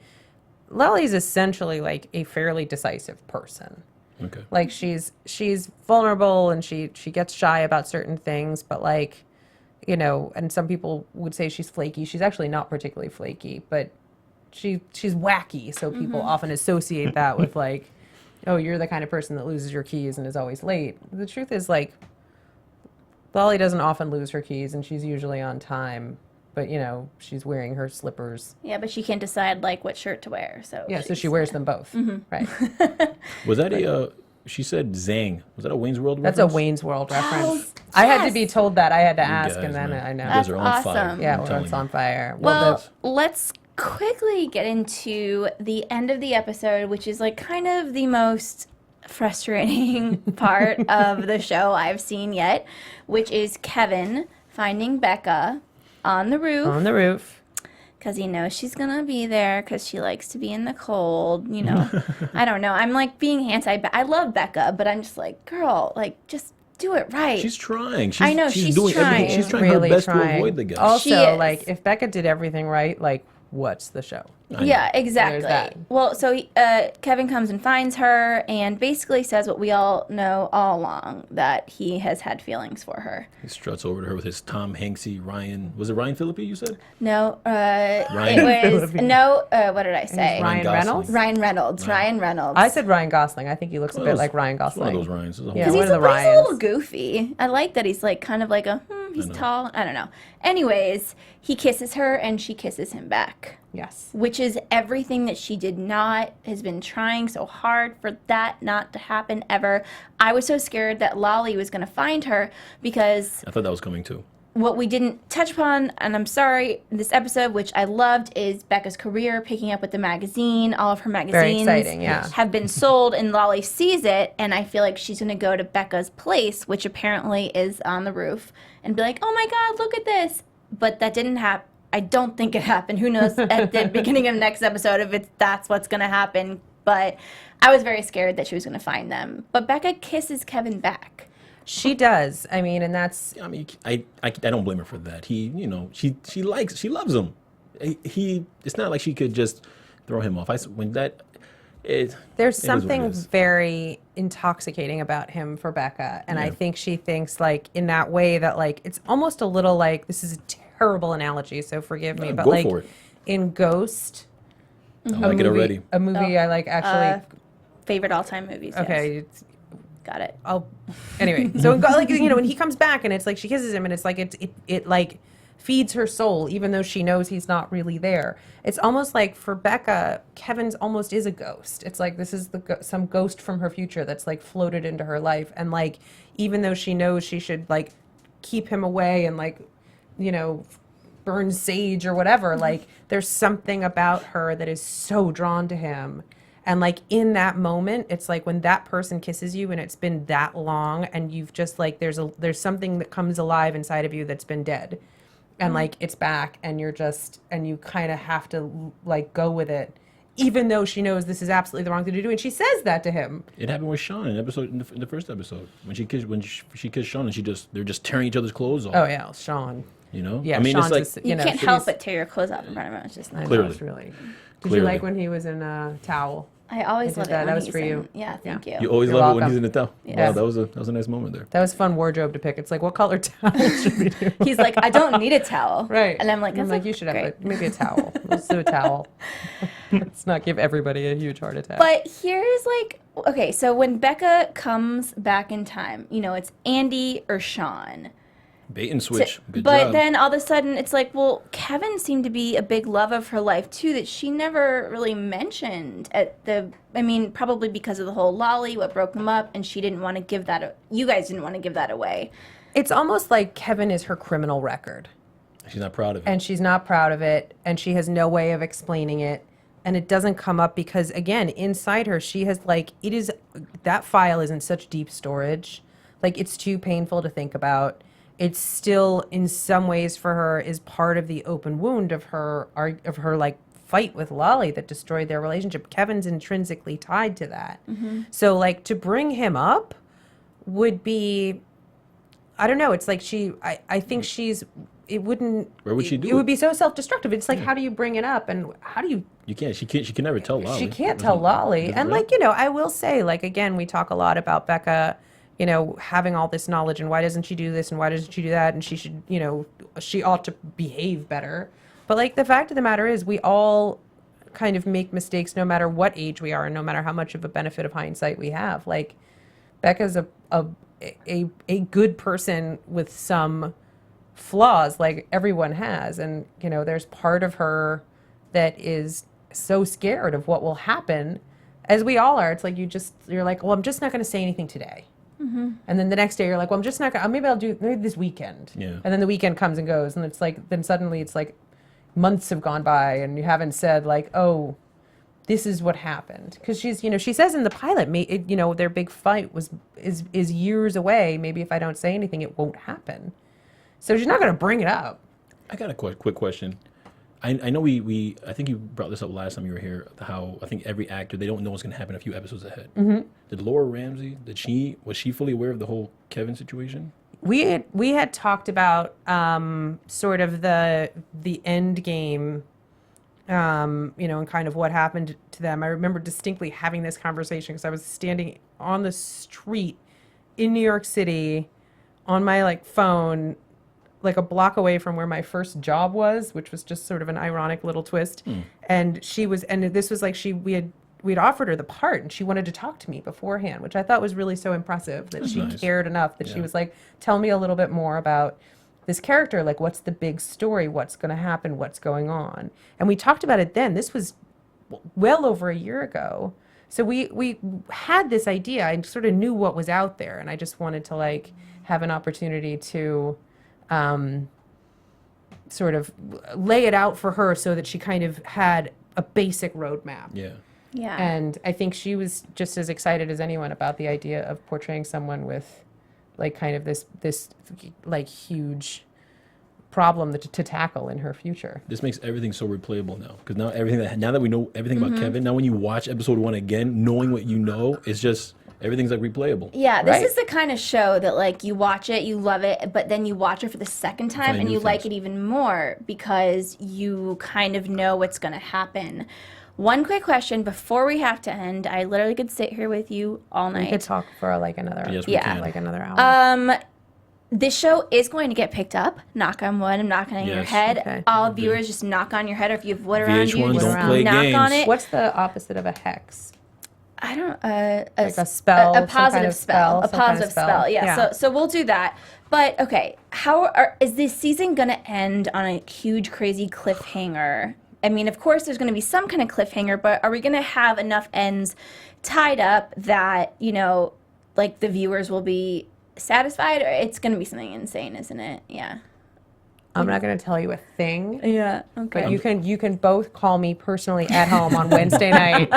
Lolly's essentially like a fairly decisive person. Okay. Like she's vulnerable and she gets shy about certain things, but like, you know, and some people would say she's flaky. She's actually not particularly flaky, but she's wacky. So people often associate that with like, oh, you're the kind of person that loses your keys and is always late. The truth is like, Lolly doesn't often lose her keys and she's usually on time, but you know, she's wearing her slippers. Yeah, but she can't decide like what shirt to wear. So yeah, so she wears them both. Right. Was that she said Zang. Was that a Wayne's World reference? That's a Wayne's World reference. I had to be told that. I had to ask, and then I know. You guys are on fire. Awesome. Yeah, it's on fire. Well, let's quickly get into the end of the episode, which is like kind of the most frustrating part of the show I've seen yet, which is Kevin finding Becca on the roof. On the roof. Because he knows she's going to be there because she likes to be in the cold, you know. I don't know. I'm like being I love Becca, but I'm just like, girl, like just do it right. She's trying. I know, she's doing trying. everything. She's trying really her best trying. to avoid the guy. Also, like if Becca did everything right, like what's the show. Yeah, exactly. There's that. Well, so Kevin comes and finds her and basically says what we all know all along, that he has had feelings for her. He struts over to her with his Tom Hanksy Ryan. Was it Ryan Phillippe you said? No, Ryan it was Phillippe. no. What did I say? Ryan Gosling. Reynolds? Ryan Reynolds. Ryan Reynolds. I said Ryan Gosling. I think he looks a One bit of those- like Ryan One Gosling. of those Ryans. There's a whole Yeah, Because one he's, of the he's a little Ryans. goofy. I like that he's like kind of like a he's tall. I don't know. Anyways, he kisses her and she kisses him back, Yes. which is everything that she did not, has been trying so hard for that not to happen ever. I was so scared that Lolly was going to find her because I thought that was coming too. what we didn't touch upon, and I'm sorry, in this episode, which I loved, is Becca's career, picking up with the magazine. All of her magazines exciting, yeah. have been sold, and Lolly sees it, and I feel like she's going to go to Becca's place, which apparently is on the roof, and be like, oh my God, look at this. But that didn't happen. I don't think it happened. Who knows at the beginning of next episode if that's what's going to happen. But I was very scared that she was going to find them. But Becca kisses Kevin back. She does. I mean, and that's I mean, I don't blame her for that. He, you know, she loves him. It's not like she could just throw him off. There's something very intoxicating about him for Becca, and I think she thinks like in that way that like it's almost a little like, this is a terrible analogy, so forgive me, but go like for it. in Ghost, I like it already. a movie I like actually. Favorite all-time movies. Yes. Okay, Got it. anyway, so like, you know, when he comes back and it's like she kisses him and it's like it like feeds her soul even though she knows he's not really there. It's almost like for Becca, Kevin's almost is a ghost. It's like this is some ghost from her future that's like floated into her life, and like even though she knows she should like keep him away and like, you know, burn sage or whatever, like there's something about her that is so drawn to him. And like in that moment, it's like when that person kisses you and it's been that long and you've just like, there's something that comes alive inside of you that's been dead. And like it's back and you're just, and you kind of have to like go with it, even though she knows this is absolutely the wrong thing to do. And she says that to him. It happened with Shawn in the first episode when she kissed Shawn and they're just tearing each other's clothes off. Oh yeah, Shawn. You know? Yeah, I mean, Shawn's it's like just, You know, can't so help he's- but tear your clothes off in front of him. It's just nice. Clearly. It's really. Did Clearly. you like when he was in a towel? I always did love it that. when That was he's for you. Yeah, thank you. you always You're love it when welcome. he's in the towel. Yeah. Wow, that was a nice moment there. That was fun wardrobe to pick. It's like, what color towel should we do? He's like, I don't need a towel. Right. And I'm like, you should have maybe a towel. Let's do a towel. Let's not give everybody a huge heart attack. But here's like, okay, so when Becca comes back in time, you know, it's Andy or Shawn. Bait and switch. Good But job. then all of a sudden it's like, well, Kevin seemed to be a big love of her life too that she never really mentioned probably because of the whole Lolly, what broke them up, and she didn't want to give that, you guys didn't want to give that away. It's almost like Kevin is her criminal record. She's not proud of it. And she's not proud of it, and she has no way of explaining it. And it doesn't come up because, again, inside her, she has like, that file is in such deep storage. Like, it's too painful to think about. It's still, in some ways for her, is part of the open wound of her like fight with Lolly that destroyed their relationship. Kevin's intrinsically tied to that. Mm-hmm. So like to bring him up would be, I don't know. It's like I think it wouldn't. Where would she do it? It would be so self-destructive. It's like, how do you bring it up and how do you? You can't. She can never tell Lolly. She can't tell Lolly. And like, you know, I will say, like, again, we talk a lot about Becca, you know, having all this knowledge and why doesn't she do this and why doesn't she do that? And she should, you know, she ought to behave better. But like the fact of the matter is we all kind of make mistakes no matter what age we are and no matter how much of a benefit of hindsight we have. Like Becca's a good person with some flaws like everyone has. And, you know, there's part of her that is so scared of what will happen, as we all are. It's like you're like, well, I'm just not going to say anything today. Mm-hmm. And then the next day you're like, well, I'm just not gonna, maybe I'll do this weekend. Yeah. And then the weekend comes and goes, and it's like, then suddenly it's like months have gone by and you haven't said like, oh, this is what happened. Because she's, you know, she says in the pilot, you know, their big fight is years away. Maybe if I don't say anything, it won't happen. So she's not going to bring it up. I got a quick question. I know I think you brought this up last time you were here, how I think every actor, they don't know what's going to happen a few episodes ahead. Mm-hmm. Did Laura Ramsey, was she fully aware of the whole Kevin situation? We had talked about sort of the end game and kind of what happened to them. I remember distinctly having this conversation because I was standing on the street in New York City on my phone, like a block away from where my first job was, which was just sort of an ironic little twist. And this was we'd offered her the part, and she wanted to talk to me beforehand, which I thought was really so impressive that she cared enough that she was like, tell me a little bit more about this character, like what's the big story, what's going to happen, what's going on. And we talked about it then. This was well over a year ago. So we had this idea. I sort of knew what was out there, and I just wanted to have an opportunity to sort of lay it out for her so that she kind of had a basic roadmap. Yeah. And I think she was just as excited as anyone about the idea of portraying someone with kind of this huge problem to tackle in her future. This makes everything so replayable now, because now that we know everything about Kevin, now when you watch episode 1 again, knowing what you know, it's just everything's replayable. Yeah, this is the kind of show that you watch it, you love it, but then you watch it for the second time and you like it even more because you kind of know what's going to happen. One quick question before we have to end. I literally could sit here with you all night. We could talk for another another hour. This show is going to get picked up. Knock on wood. I'm knocking on your head. Okay. All viewers, just knock on your head, or if you have wood around you, VH1, just don't play knock games. on it. What's the opposite of a hex? I don't Like a spell, a some positive kind of spell, a some kind of positive spell. Yeah. So we'll do that. But okay, is this season gonna end on a huge, crazy cliffhanger? I mean, of course, there's going to be some kind of cliffhanger, but are we going to have enough ends tied up that, the viewers will be satisfied? Or it's going to be something insane, isn't it? Yeah. I'm not going to tell you a thing. Yeah. Okay. But you can both call me personally at home on Wednesday night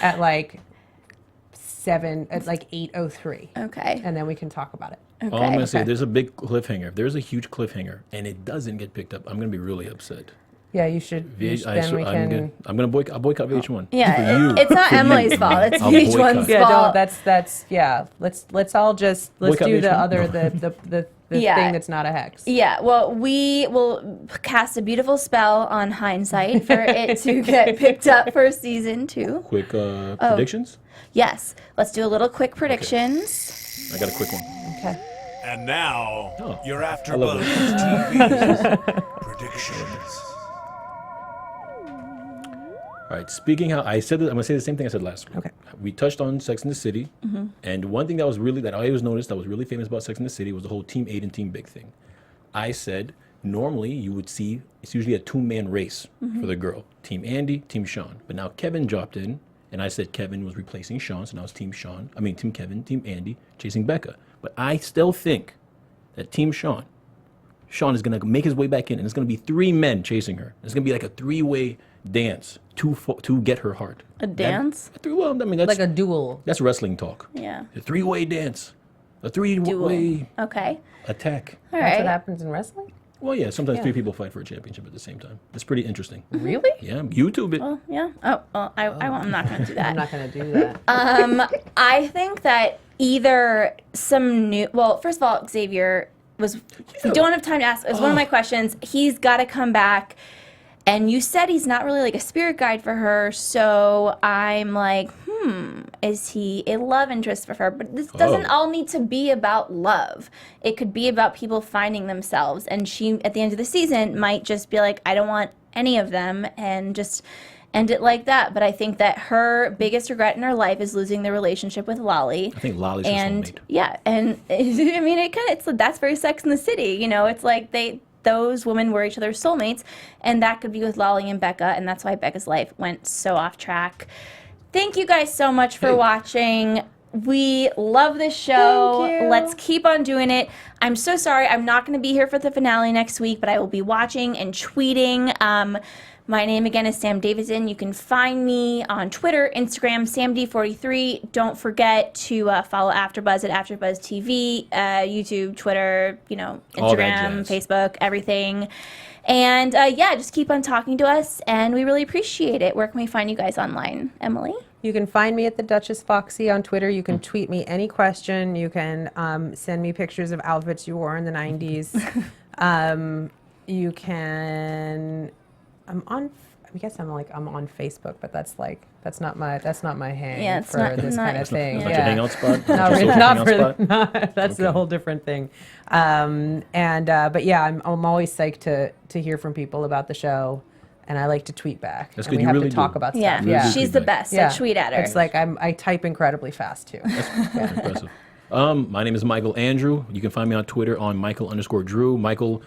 at 8:03. Okay. And then we can talk about it. Okay. All I'm going to say, there's a big cliffhanger. If there's a huge cliffhanger and it doesn't get picked up, I'm going to be really upset. Yeah, you should. I'm gonna boycott. I'll boycott VH1. Yeah, it's not Emily's fault. It's I'll VH1's boycott. fault. That's Let's all just Boycott do the VH1? other No. the Yeah. thing that's not a hex. Yeah, well, we will cast a beautiful spell on Hindsight for it to get picked up for season 2. Quick predictions. Yes, let's do a little quick predictions. I got a quick one. Okay. And now, your love AFTERBUZZ this. TV predictions. All right. Speaking how I said, I'm gonna say the same thing I said last week. Okay. We touched on Sex in the City, and one thing that I always noticed that was really famous about Sex in the City was the whole Team 8 and Team Big thing. I said normally you would see it's usually a 2-man race for the girl, Team Andy, Team Shawn. But now Kevin dropped in, and I said Kevin was replacing Shawn, so now it's Team Kevin, Team Andy chasing Becca. But I still think that Team Shawn is gonna make his way back in, and it's gonna be 3 men chasing her. It's gonna be like a 3-way dance to get her heart. A dance? That's Like a duel. that's wrestling talk. Yeah. A 3-way dance, a 3-way Okay. attack. All That's right. what happens in wrestling. Well, yeah, sometimes 3 people fight for a championship at the same time. It's pretty interesting. Really? Yeah, YouTube it. Well, yeah. Oh, well, I'm not going to do that. I'm not going to do that. I think that either some new. Well, first of all, Xavier was. We don't have time to ask. It was one of my questions. He's got to come back. And you said he's not really like a spirit guide for her, so I'm like, is he a love interest for her? But this doesn't all need to be about love. It could be about people finding themselves. And she, at the end of the season, might just be like, I don't want any of them, and just end it like that. But I think that her biggest regret in her life is losing the relationship with Lolly. I think Lolly's her And soulmate. yeah, and I mean, that's very Sex in the City. It's like those women were each other's soulmates, and that could be with Lolly and Becca, and that's why Becca's life went so off track. Thank you guys so much for watching. We love this show. Thank you. Let's keep on doing it. I'm so sorry I'm not going to be here for the finale next week, but I will be watching and tweeting. My name again is Sam Davidson. You can find me on Twitter, Instagram, SamD43. Don't forget to follow AfterBuzz at AfterBuzz TV, YouTube, Twitter, All that Instagram, jazz. Facebook, everything. And just keep on talking to us, and we really appreciate it. Where can we find you guys online, Emily? You can find me at the Duchess Foxy on Twitter. You can tweet me any question. You can send me pictures of outfits you wore in the 90s. You can... I'm on guess I'm on Facebook, but that's not my hang Yeah, it's for not- this not- kind of thing. It's not Yeah. your hangout spot? Not Your really, social not hangout for spot? that's a whole different thing. But yeah, I'm always psyched to hear from people about the show, and I like to tweet back. That's and good. we You have really to talk do. about stuff. Yeah, Really do she's the feedback. best. So tweet at her. It's like I type incredibly fast too. Very impressive. My name is Michael Andrew. You can find me on Twitter on Michael_Drew. Michael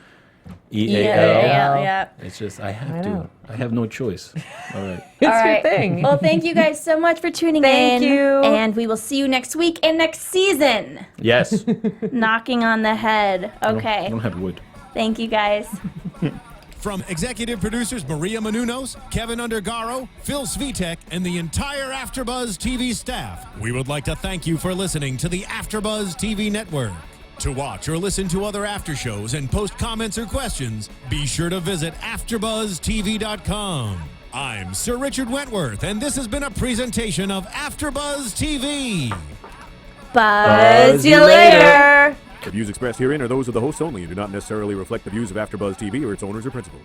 EAL. Yeah. It's just I have no choice. All right. It's All your right. thing. Well, thank you guys so much for tuning Thank in. you. And we will see you next week and next season. Yes. Knocking on the head. Okay. I don't have wood. Thank you guys. From executive producers Maria Menounos, Kevin Undergaro, Phil Svitek, and the entire AfterBuzz TV staff, we would like to thank you for listening to the AfterBuzz TV network. To watch or listen to other after shows and post comments or questions, be sure to visit AfterBuzzTV.com. I'm Sir Richard Wentworth, and this has been a presentation of AfterBuzz TV. Buzz you later. The views expressed herein are those of the hosts only and do not necessarily reflect the views of AfterBuzz TV or its owners or principals.